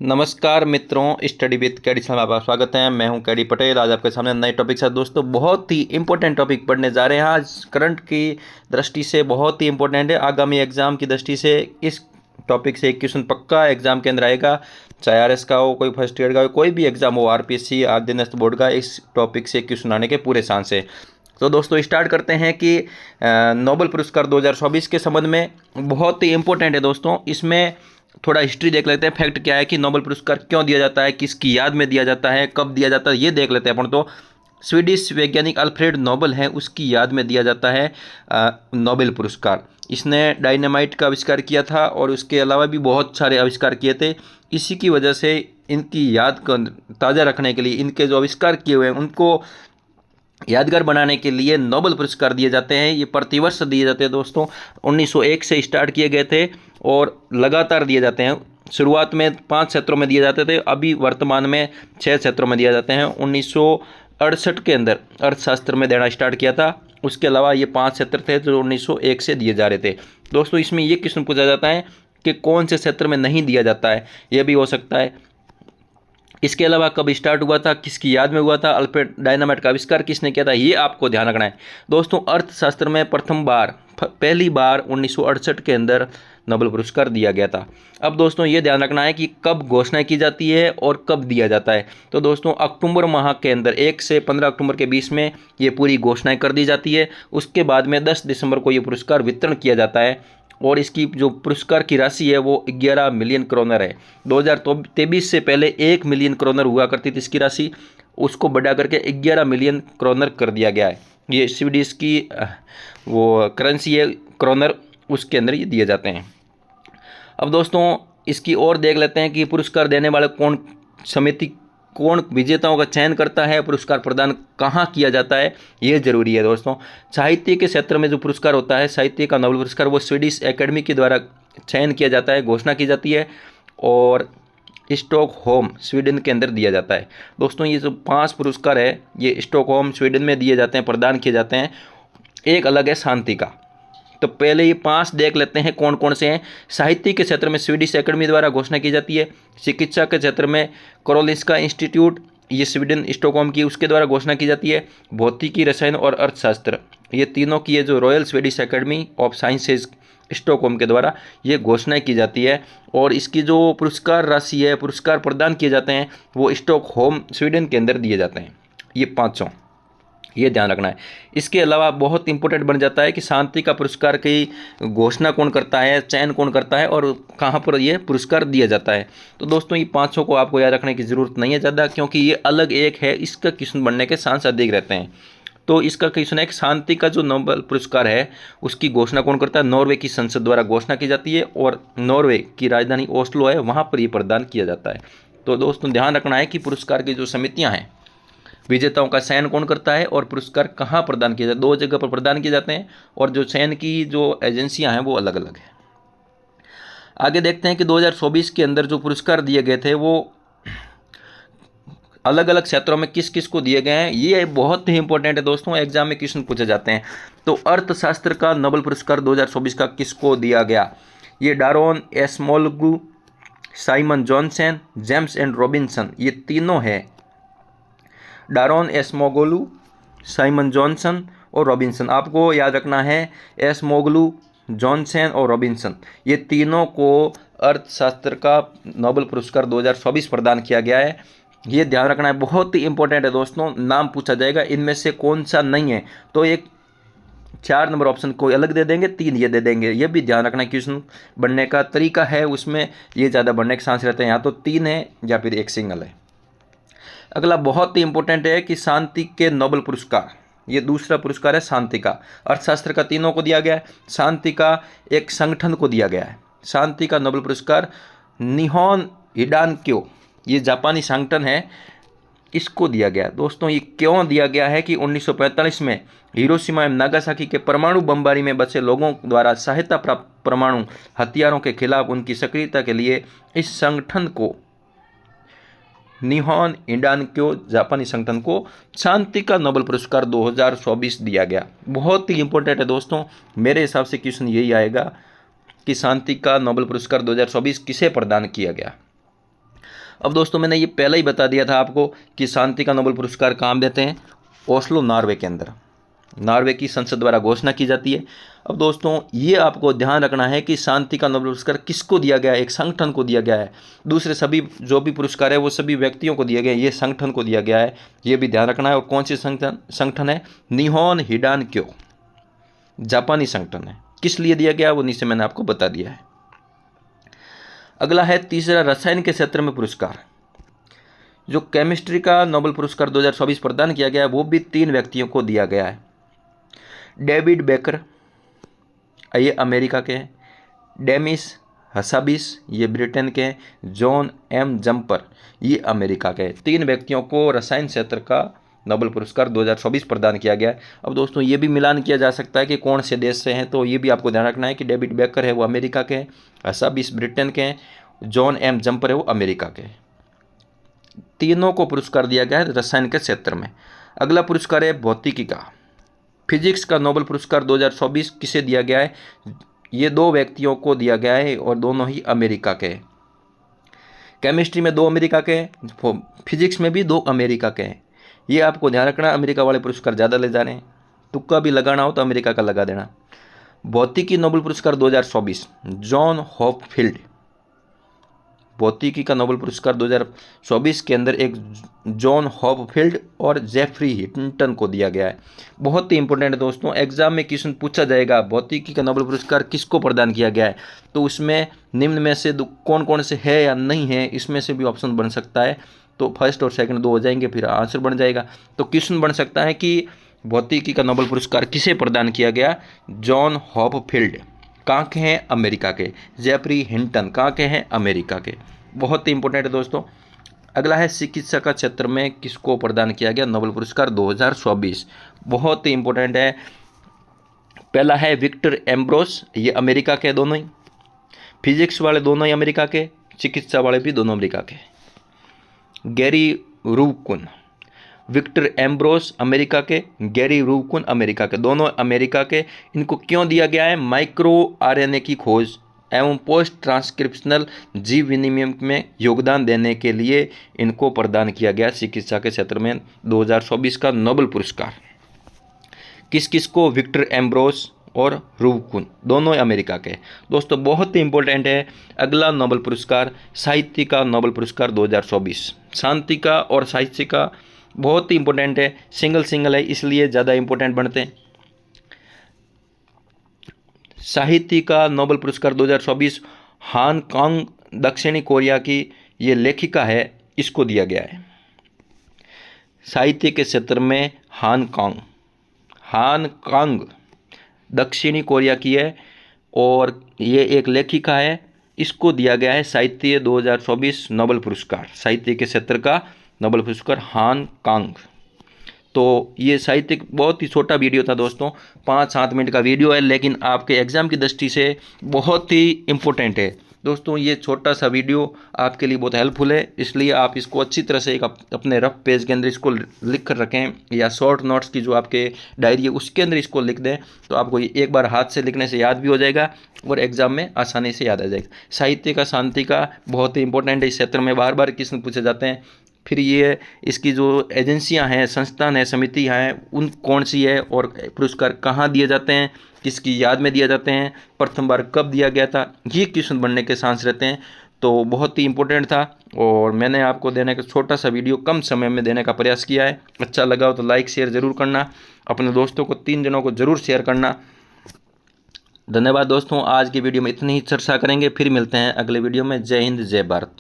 नमस्कार मित्रों, study with कैडी में आपका स्वागत है। मैं हूं कैडी पटेल। आज आपके सामने नए टॉपिक से दोस्तों बहुत ही इंपॉर्टेंट टॉपिक पढ़ने जा रहे हैं। आज करंट की दृष्टि से बहुत ही इंपॉर्टेंट है। आगामी एग्जाम की दृष्टि से इस टॉपिक से एक क्वेश्चन पक्का एग्जाम के अंदर आएगा, चाहे आरएस का हो, कोई फर्स्ट ईयर का हो, कोई भी एग्जाम हो, आरपीएससी आदिनस्त बोर्ड का, इस टॉपिक से क्वेश्चन आने के पूरे चांस है। तो दोस्तों स्टार्ट करते हैं कि नोबेल पुरस्कार 2024 के संबंध में बहुत ही इंपॉर्टेंट है दोस्तों। इसमें थोड़ा हिस्ट्री देख लेते हैं, फैक्ट क्या है कि नोबेल पुरस्कार क्यों दिया जाता है, किसकी याद में दिया जाता है, कब दिया जाता है, ये देख लेते हैं अपन। तो स्वीडिश वैज्ञानिक अल्फ्रेड नोबेल हैं, उसकी याद में दिया जाता है नोबेल पुरस्कार। इसने डायनामाइट का आविष्कार किया था और उसके अलावा भी बहुत सारे आविष्कार किए थे। इसी की वजह से इनकी याद को ताज़ा रखने के लिए, इनके जो आविष्कार किए हुए हैं उनको यादगार बनाने के लिए नोबेल पुरस्कार दिए जाते हैं। ये प्रतिवर्ष दिए जाते हैं दोस्तों। 1901 से स्टार्ट किए गए थे और लगातार दिए जाते हैं। शुरुआत में 5 क्षेत्रों में दिए जाते थे, अभी वर्तमान में 6 क्षेत्रों में दिए जाते हैं। 1968 के अंदर अर्थशास्त्र में देना स्टार्ट किया था। उसके अलावा ये 5 क्षेत्र थे जो 1901 से दिए जा रहे थे। दोस्तों इसमें ये क्वेश्चन पूछा जाता है कि कौन से क्षेत्र में नहीं दिया जाता है, यह भी हो सकता है। इसके अलावा कब स्टार्ट हुआ था, किसकी याद में हुआ था, अल्फ्रेड डायनामाइट का आविष्कार किसने किया था, ये आपको ध्यान रखना है दोस्तों। अर्थशास्त्र में पहली बार 1968 के अंदर नोबेल पुरस्कार दिया गया था। अब दोस्तों ये ध्यान रखना है कि कब घोषणा की जाती है और कब दिया जाता है। तो दोस्तों अक्टूबर माह के अंदर 1 से 15 अक्टूबर के बीच में ये पूरी घोषणाएं कर दी जाती है। उसके बाद में 10 दिसंबर को ये पुरस्कार वितरण किया जाता है और इसकी जो पुरस्कार की राशि है वो 11 मिलियन क्रोनर है। 2023 से पहले 1 मिलियन क्रोनर हुआ करती थी इसकी राशि, उसको बढ़ा करके 11 मिलियन क्रोनर कर दिया गया है। ये स्वीडिश की वो करेंसी है क्रोनर, उसके अंदर ये दिए जाते हैं। अब दोस्तों इसकी और देख लेते हैं कि पुरस्कार देने वाले कौन विजेताओं का चयन करता है, पुरस्कार प्रदान कहाँ किया जाता है, ये जरूरी है दोस्तों। साहित्य के क्षेत्र में जो पुरस्कार होता है, साहित्य का नोबेल पुरस्कार, वो स्वीडिश एकेडमी के द्वारा चयन किया जाता है, घोषणा की जाती है और स्टॉकहोम स्वीडन के अंदर दिया जाता है। दोस्तों ये जो 5 पुरस्कार है ये स्टॉकहोम स्वीडन में दिए जाते हैं, प्रदान किए जाते हैं। एक अलग है शांति का। तो पहले ये 5 देख लेते हैं कौन कौन से हैं। साहित्य के क्षेत्र में स्वीडिश एकेडमी द्वारा घोषणा की जाती है। चिकित्सा के क्षेत्र में कारोलिंस्का इंस्टीट्यूट, ये स्वीडन स्टॉकहोम की, उसके द्वारा घोषणा की जाती है। भौतिकी, रसायन और अर्थशास्त्र, ये तीनों की ये जो royal Swedish academy of sciences Stockholm के द्वारा ये घोषणा की जाती है। और इसकी जो पुरस्कार राशि है, पुरस्कार प्रदान किए जाते हैं, वो स्टॉकहोम स्वीडन के अंदर दिए जाते हैं, ये 500, ये ध्यान रखना है। इसके अलावा बहुत इंपॉर्टेंट बन जाता है कि शांति का पुरस्कार की घोषणा कौन करता है, चयन कौन करता है और कहाँ पर ये पुरस्कार दिया जाता है। तो दोस्तों ये 500 को आपको याद रखने की ज़रूरत नहीं है ज़्यादा, क्योंकि ये अलग एक है, इसका क्वेश्चन बनने के चांस अधिक रहते हैं। तो इसका क्वेश्चन है कि शांति का जो नोबेल पुरस्कार है उसकी घोषणा कौन करता है। नॉर्वे की संसद द्वारा घोषणा की जाती है और नॉर्वे की राजधानी ओस्लो है, वहाँ पर ये प्रदान किया जाता है। तो दोस्तों ध्यान रखना है कि पुरस्कार की जो समितियाँ हैं, विजेताओं का चयन कौन करता है और पुरस्कार कहाँ प्रदान किया जाता है, 2 जगह पर प्रदान किए जाते हैं और जो चयन की जो एजेंसियां हैं वो अलग अलग है। आगे देखते हैं कि 2024 के अंदर जो पुरस्कार दिए गए थे वो अलग अलग क्षेत्रों में किस किस को दिए गए हैं, ये बहुत ही इंपॉर्टेंट है दोस्तों, एग्जाम में क्वेश्चन पूछे जाते हैं। तो अर्थशास्त्र का नोबेल पुरस्कार 2024 का किसको दिया गया, ये Daron Acemoglu, Simon Johnson, James and Robinson, ये तीनों है। डारोन एसमोगोलू, साइमन जॉनसन और रॉबिन्सन, आपको याद रखना है एसमोगलू, जॉनसन और रॉबिन्सन, ये तीनों को अर्थशास्त्र का नोबेल पुरस्कार 2024 प्रदान किया गया है। ये ध्यान रखना है, बहुत ही इंपॉर्टेंट है दोस्तों। नाम पूछा जाएगा इनमें से कौन सा नहीं है, तो एक 4 नंबर ऑप्शन कोई अलग दे देंगे, 3 ये दे देंगे, ये भी ध्यान रखना। क्वेश्चन बनने का तरीका है उसमें ये ज़्यादा बनने के चांस रहते हैं, यहाँ तो 3 है या फिर एक सिंगल है। अगला बहुत ही इंपॉर्टेंट है कि शांति के नोबेल पुरस्कार, ये दूसरा पुरस्कार है शांति का। अर्थशास्त्र का तीनों को दिया गया है, शांति का एक संगठन को दिया गया है। शांति का नोबेल पुरस्कार निहोन हिडानक्यो, ये जापानी संगठन है, इसको दिया गया। दोस्तों ये क्यों दिया गया है कि 1945 में हिरोशिमा एवं नागासाकी के परमाणु बमबारी में बचे लोगों द्वारा सहायता प्राप्त परमाणु हथियारों के खिलाफ उनकी सक्रियता के लिए इस संगठन को, निहोन हिडानक्यो जापानी संगठन को, शांति का नोबेल पुरस्कार 2024 दिया गया। बहुत ही इंपॉर्टेंट है दोस्तों, मेरे हिसाब से क्वेश्चन यही आएगा कि शांति का नोबेल पुरस्कार 2024 किसे प्रदान किया गया। अब दोस्तों मैंने ये पहले ही बता दिया था आपको कि शांति का नोबेल पुरस्कार कहाँ देते हैं, ओस्लो नॉर्वे के अंदर, नॉर्वे की संसद द्वारा घोषणा की जाती है। अब दोस्तों ये आपको ध्यान रखना है कि शांति का नोबेल पुरस्कार किसको दिया गया है, एक संगठन को दिया गया है। दूसरे सभी जो भी पुरस्कार है वो सभी व्यक्तियों को दिए गए, ये संगठन को दिया गया है, ये भी ध्यान रखना है। और कौन सी संगठन है, निहोन हिडानक्यो, जापानी संगठन है। किस लिए दिया गया वो नीचे मैंने आपको बता दिया है। अगला है तीसरा, रसायन के क्षेत्र में पुरस्कार। जो केमिस्ट्री का नोबेल पुरस्कार 2024 प्रदान किया गया है वो भी 3 व्यक्तियों को दिया गया है। डेविड बेकर, ये अमेरिका के हैं। डेमिस हसाबिस, ये ब्रिटेन के। जॉन एम जम्पर, ये अमेरिका के। 3 व्यक्तियों को रसायन क्षेत्र का नोबेल पुरस्कार 2024 प्रदान किया गया है। अब दोस्तों ये भी मिलान किया जा सकता है कि कौन से देश से हैं, तो ये भी आपको ध्यान रखना है कि डेविड बेकर है वो अमेरिका के हैं, हसाबिस ब्रिटेन के हैं, जॉन एम जम्पर है वो अमेरिका के। तीनों को पुरस्कार दिया गया है रसायन के क्षेत्र में। अगला पुरस्कार है भौतिकी का। फिजिक्स का नोबेल पुरस्कार 2024 किसे दिया गया है, ये 2 व्यक्तियों को दिया गया है और दोनों ही अमेरिका के हैं। केमिस्ट्री में 2 अमेरिका के हैं, फिजिक्स में भी 2 अमेरिका के हैं। ये आपको ध्यान रखना, अमेरिका वाले पुरस्कार ज़्यादा ले जा रहे हैं। तुक्का भी लगाना हो तो अमेरिका का लगा देना। भौतिकी नोबेल पुरस्कार 2024 जॉन हॉपफील्ड, भौतिकी का नोबेल पुरस्कार 2024 के अंदर एक जॉन हॉपफील्ड और जेफरी हिंटन को दिया गया है। बहुत ही इंपॉर्टेंट है दोस्तों, एग्जाम में क्वेश्चन पूछा जाएगा भौतिकी का नोबेल पुरस्कार किसको प्रदान किया गया है, तो उसमें निम्न में से कौन कौन से है या नहीं है, इसमें से भी ऑप्शन बन सकता है। तो फर्स्ट और सेकंड 2 हो जाएंगे, फिर आंसर बन जाएगा। तो क्वेश्चन बन सकता है कि भौतिकी का नोबेल पुरस्कार किसे प्रदान किया गया, जॉन हॉपफील्ड कहाँ के हैं, अमेरिका के। जेफरी हिंटन कहाँ के हैं, अमेरिका के। बहुत ही इंपॉर्टेंट है दोस्तों। अगला है चिकित्सा का क्षेत्र में किसको प्रदान किया गया नोबेल पुरस्कार 2024, बहुत ही इंपॉर्टेंट है। पहला है विक्टर एम्ब्रोस, ये अमेरिका के दोनों ही। फिजिक्स वाले दोनों ही अमेरिका के, चिकित्सा वाले भी दोनों अमेरिका के। गैरी रूकुन, विक्टर एम्ब्रोस अमेरिका के, गैरी रूकुन अमेरिका के, दोनों अमेरिका के। इनको क्यों दिया गया है, माइक्रो आरएनए की खोज एवं पोस्ट ट्रांसक्रिप्शनल जीव विनिमय में योगदान देने के लिए इनको प्रदान किया गया चिकित्सा के क्षेत्र में 2024 का नोबेल पुरस्कार। किस किस को, विक्टर एम्ब्रोस और रूकुन, दोनों अमेरिका के। दोस्तों बहुत ही इंपॉर्टेंट है। अगला नोबेल पुरस्कार साहित्य का नोबेल पुरस्कार 2024, शांति का और साहित्य का बहुत ही इंपॉर्टेंट है। सिंगल है इसलिए ज़्यादा इंपॉर्टेंट बनते हैं। साहित्य का नोबेल पुरस्कार 2024 हांगकांग, दक्षिणी कोरिया की ये लेखिका है, इसको दिया गया है। साहित्य के क्षेत्र में हांगकांग दक्षिणी कोरिया की है और ये एक लेखिका है, इसको दिया गया है साहित्य 2024 नोबेल पुरस्कार। साहित्य के क्षेत्र का नोबेल पुरस्कार हांगकांग। तो ये साहित्यिक बहुत ही छोटा वीडियो था दोस्तों, 5-7 मिनट का वीडियो है, लेकिन आपके एग्ज़ाम की दृष्टि से बहुत ही इम्पोर्टेंट है दोस्तों। ये छोटा सा वीडियो आपके लिए बहुत हेल्पफुल है, इसलिए आप इसको अच्छी तरह से एक अपने रफ पेज के अंदर इसको लिख कर रखें, या शॉर्ट नोट्स की जो आपके डायरी है उसके अंदर इसको लिख दें, तो आपको ये एक बार हाथ से लिखने से याद भी हो जाएगा और एग्ज़ाम में आसानी से याद आ जाएगा। साहित्य का, शांति का बहुत ही इंपॉर्टेंट है, इस क्षेत्र में बार बार क्वेश्चन पूछे जाते हैं। फिर ये इसकी जो एजेंसियां हैं, संस्थान है, समितियां हैं, उन कौन सी है और पुरस्कार कहाँ दिए जाते हैं, किसकी याद में दिए जाते हैं, प्रथम बार कब दिया गया था, ये क्वेश्चन बनने के चांस रहते हैं। तो बहुत ही इंपॉर्टेंट था और मैंने आपको देने का छोटा सा वीडियो कम समय में देने का प्रयास किया है। अच्छा लगा हो तो लाइक शेयर ज़रूर करना, अपने दोस्तों को 3 जनों को ज़रूर शेयर करना। धन्यवाद दोस्तों, आज की वीडियो में इतनी ही चर्चा करेंगे, फिर मिलते हैं अगले वीडियो में। जय हिंद, जय भारत।